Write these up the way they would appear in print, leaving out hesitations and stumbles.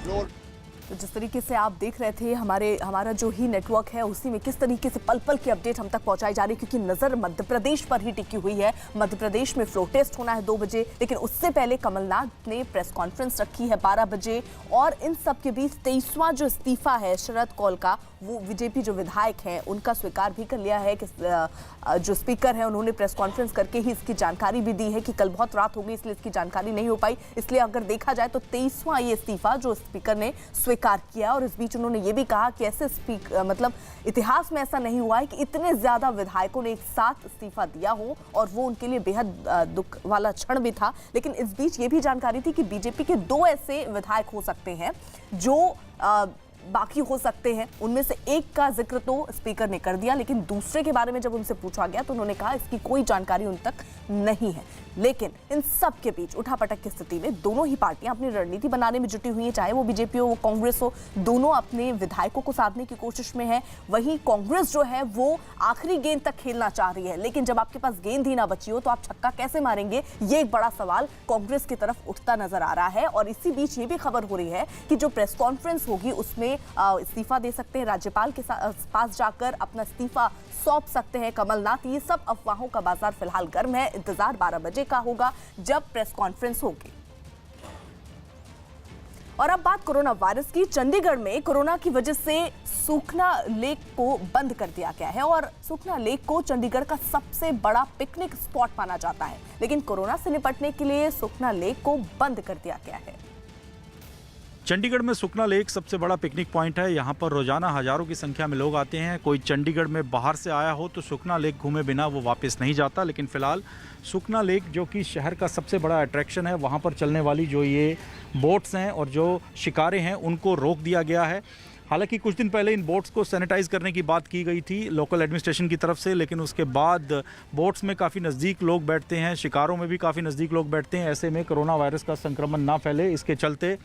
तो जिस तरीके से आप देख रहे थे हमारा जो ही नेटवर्क है उसी में किस तरीके से पल पल की अपडेट हम तक पहुंचाई जा रही है, क्योंकि नजर मध्य प्रदेश पर ही टिकी हुई है। मध्य प्रदेश में फ्लो टेस्ट होना है 2 बजे, लेकिन उससे पहले कमलनाथ ने प्रेस कॉन्फ्रेंस रखी है 12 बजे। और इन सब के बीच 23वां जो इस्तीफा है शरद कौल का, वो बीजेपी जो विधायक हैं उनका स्वीकार भी कर लिया है कि जो स्पीकर है उन्होंने प्रेस कॉन्फ्रेंस करके ही इसकी जानकारी भी दी है कि कल बहुत रात हो गई इसलिए इसकी जानकारी नहीं हो पाई। इसलिए अगर देखा जाए तो 23वां ये इस्तीफा जो स्पीकर ने स्वीकार किया। और इस बीच उन्होंने ये भी कहा कि ऐसे मतलब इतिहास में ऐसा नहीं हुआ है कि इतने ज्यादा विधायकों ने एक साथ इस्तीफा दिया हो, और वो उनके लिए बेहद दुख वाला क्षण भी था। लेकिन इस बीच ये भी जानकारी थी कि बीजेपी के 2 ऐसे विधायक हो सकते हैं जो बाकी हो सकते हैं। उनमें से एक का जिक्र तो स्पीकर ने कर दिया, लेकिन दूसरे के बारे में जब उनसे पूछा गया तो उन्होंने कहा इसकी कोई जानकारी उन तक नहीं है। लेकिन इन सब के बीच उठापटक की स्थिति में दोनों ही पार्टियां अपनी रणनीति बनाने में जुटी हुई हैं, चाहे वो बीजेपी हो वो कांग्रेस हो, दोनों अपने विधायकों को साधने की कोशिश में है। वहीं कांग्रेस जो है वो आखिरी गेंद तक खेलना चाह रही है, लेकिन जब आपके पास गेंद ही ना बची हो तो आप छक्का कैसे मारेंगे, ये एक बड़ा सवाल कांग्रेस की तरफ उठता नजर आ रहा है। और इसी बीच ये भी खबर हो रही है कि जो प्रेस कॉन्फ्रेंस होगी उसमें इस्तीफा दे सकते हैं, राज्यपाल के पास जाकर अपना इस्तीफा सौंप सकते हैं कमलनाथ। ये सब अफवाहों का बाजार फिलहाल गर्म है। इंतजार 12 बजे का होगा जब प्रेस कॉन्फ्रेंस होगी। और अब बात कोरोना वायरस की। चंडीगढ़ में कोरोना की वजह से सुखना लेक को बंद कर दिया गया है, और सुखना लेक को चंडीगढ़ का सबसे बड़ा पिकनिक स्पॉट माना जाता है। लेकिन कोरोना से निपटने के लिए सुखना लेक को बंद कर दिया गया है। चंडीगढ़ में सुखना लेक सबसे बड़ा पिकनिक पॉइंट है। यहाँ पर रोजाना हजारों की संख्या में लोग आते हैं। कोई चंडीगढ़ में बाहर से आया हो तो सुखना लेक घूमे बिना वो वापस नहीं जाता। लेकिन फिलहाल सुखना लेक जो कि शहर का सबसे बड़ा अट्रैक्शन है, वहाँ पर चलने वाली जो ये बोट्स हैं और जो शिकारे हैं उनको रोक दिया गया है। हालांकि कुछ दिन पहले इन बोट्स को सैनिटाइज करने की बात की गई थी लोकल एडमिनिस्ट्रेशन की तरफ से, लेकिन उसके बाद बोट्स में काफ़ी नज़दीक लोग बैठते हैं, शिकारों में भी काफ़ी नज़दीक लोग बैठते हैं। ऐसे में कोरोना वायरस का संक्रमण ना फैले, इसके चलते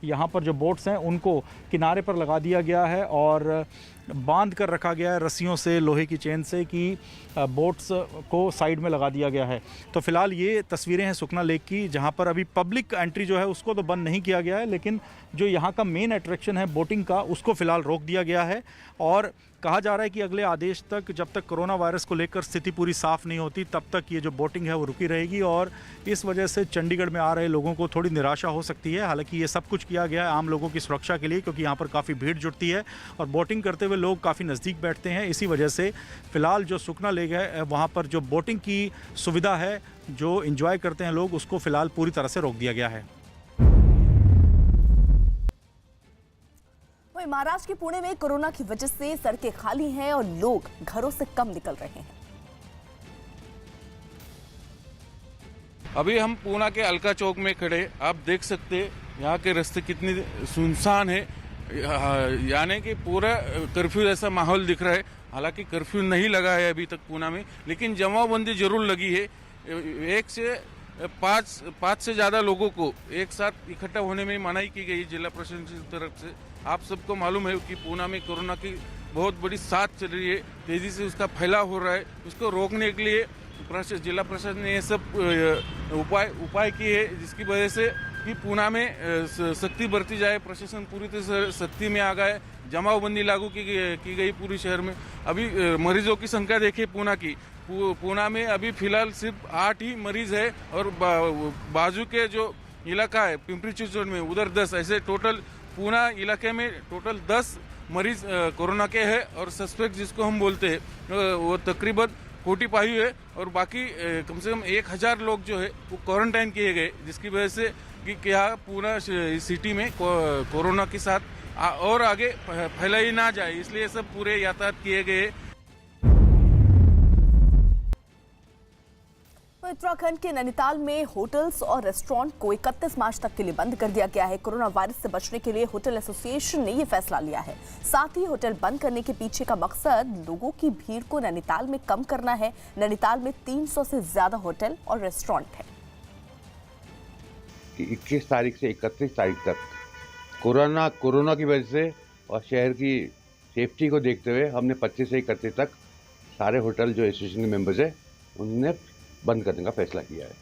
यहाँ पर जो बोट्स हैं उनको किनारे पर लगा दिया गया है और बांध कर रखा गया है रस्सियों से, लोहे की चेन से, कि बोट्स को साइड में लगा दिया गया है। तो फिलहाल ये तस्वीरें हैं सुखना लेक की, जहाँ पर अभी पब्लिक एंट्री जो है उसको तो बंद नहीं किया गया है, लेकिन जो यहाँ का मेन अट्रैक्शन है बोटिंग का, उसको फिलहाल रोक दिया गया है। और कहा जा रहा है कि अगले आदेश तक, जब तक कोरोना वायरस को लेकर स्थिति पूरी साफ नहीं होती, तब तक ये जो बोटिंग है वो रुकी रहेगी। और इस वजह से चंडीगढ़ में आ रहे लोगों को थोड़ी निराशा हो सकती है। हालांकि ये सब कुछ किया गया है आम लोगों की सुरक्षा के लिए, क्योंकि यहाँ पर काफ़ी भीड़ जुटती है और बोटिंग करते हुए लोग काफ़ी नज़दीक बैठते हैं। इसी वजह से फ़िलहाल जो सुखना लेक है वहाँ पर जो बोटिंग की सुविधा है, जो इंजॉय करते हैं लोग, उसको फ़िलहाल पूरी तरह से रोक दिया गया है। महाराष्ट्र के पुणे में कोरोना की वजह से सड़कें खाली हैं और लोग घरों से कम निकल रहे हैं। अभी हम पूना के अलका चौक में खड़े, आप देख सकते हैं यहाँ के रास्ते कितनी सुनसान है, यानी कि पूरा कर्फ्यू जैसा माहौल दिख रहा है। हालांकि कर्फ्यू नहीं लगा है अभी तक पूना में, लेकिन जमावबंदी जरूर लगी है। 1 से 5 से ज़्यादा लोगों को एक साथ इकट्ठा होने में मनाही की गई जिला प्रशासन की तरफ से। आप सबको मालूम है कि पूना में कोरोना की बहुत बड़ी साथ चल रही है, तेज़ी से उसका फैलाव हो रहा है। उसको रोकने के लिए जिला प्रशासन ने ये सब उपाय किए हैं, जिसकी वजह से कि पूना में सख्ती बरती जाए। प्रशासन पूरी तरह से सख्ती में आ गया है, जमावबंदी लागू की गई पूरी शहर में। अभी मरीजों की संख्या देखिए पूना की, पूना में अभी फिलहाल सिर्फ 8 ही मरीज है, और बाजू के जो इलाका है पिंपरी चिंचवड में उधर 10, ऐसे टोटल पूना इलाके में टोटल 10 मरीज कोरोना के हैं। और सस्पेक्ट जिसको हम बोलते हैं वो तकरीबन 45 है, और बाकी कम से कम 1000 लोग जो है वो क्वारंटाइन किए गए, जिसकी वजह से कि क्या पूरा सिटी में कोरोना के साथ और आगे फैला ही ना जाए, इसलिए सब पूरे यातायात किए गए। उत्तराखंड के नैनीताल में होटल्स और रेस्टोरेंट को 31 मार्च तक के लिए बंद कर दिया गया है। कोरोना वायरस से बचने के लिए होटल एसोसिएशन ने यह फैसला लिया है। साथ ही होटल बंद करने के पीछे का मकसद लोगों की भीड़ को नैनीताल में कम करना है। नैनीताल में 300 से ज्यादा होटल और रेस्टोरेंट है। 21 तारीख से 31 तारीख तक कोरोना की वजह से और शहर की सेफ्टी को देखते हुए हमने 25 से 31 तक सारे होटल जो एसोसिएशन के मेंबर्स हैं उनने बंद करने का फैसला किया है।